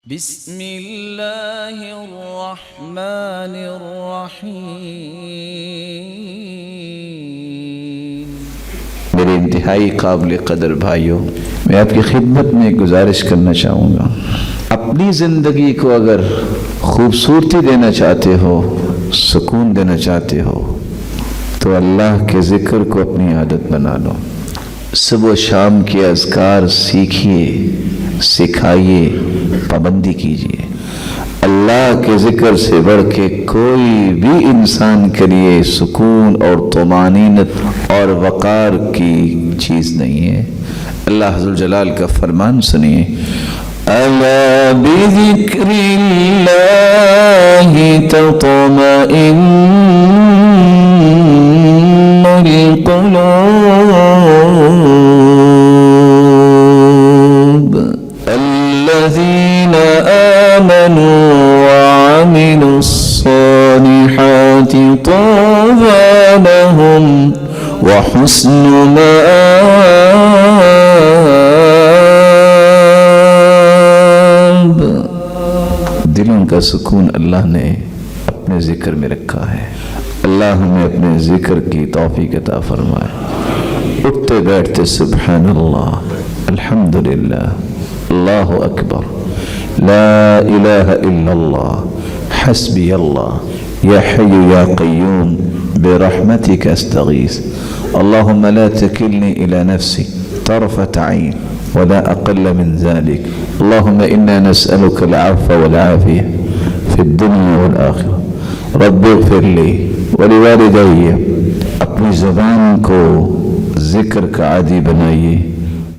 बिस्मिल्लाहिर्रहमानिर्रहीम। मेरे इंतहाई काबिल कदर भाइयों, मैं आपकी खिदमत में एक गुजारिश करना चाहूँगा। अपनी ज़िंदगी को अगर खूबसूरती देना चाहते हो, सुकून देना चाहते हो, तो अल्लाह के ज़िक्र को अपनी आदत बना लो। सुबह शाम के अज़कार सीखिए, सिखाइए, पाबंदी कीजिए। अल्लाह के ज़िक्र से बढ़ के कोई भी इंसान के लिए सुकून और तुमानीनत और वक़ार की चीज़ नहीं है। अल्लाह अज़्ज़ल जलाल का फरमान सुनिए, अला बिज़िक्रिल्लाहि तत्मइन्नुल क़ुलूब अल्लज़ीना आमनू वअमिलुस्सालिहाति तूबा लहुम व हुस्नु मआब। दिलों का सुकून अल्लाह ने अपने ज़िक्र में रखा है। अल्लाह हमें अपने ज़िक्र की तौफीक अता फरमाए। उठते बैठते सुब्हानल्लाह, अल्हम्दुलिल्लाह, अल्लाहु अकबर, ला इलाहा इल्लल्लाह, हस्बी अल्लाह, या हय्यु या क़य्यूम बिरहमतिका अस्तगीस, अल्लाहुम्मा ला तकिलनी इला नफ्सी तरफत ऐन वला अक़ल्ल मिन ज़ालिक, अल्लाहुम्मा इन्ना नस्अलुका अल-अफ़्व वल आफ़िया फ़िद दुनिया वल आख़िरह, रब्बि इग़फ़िर ली व लिवालिदैया। अपनी ज़ुबान को ज़िक्र का आदी बनाइए।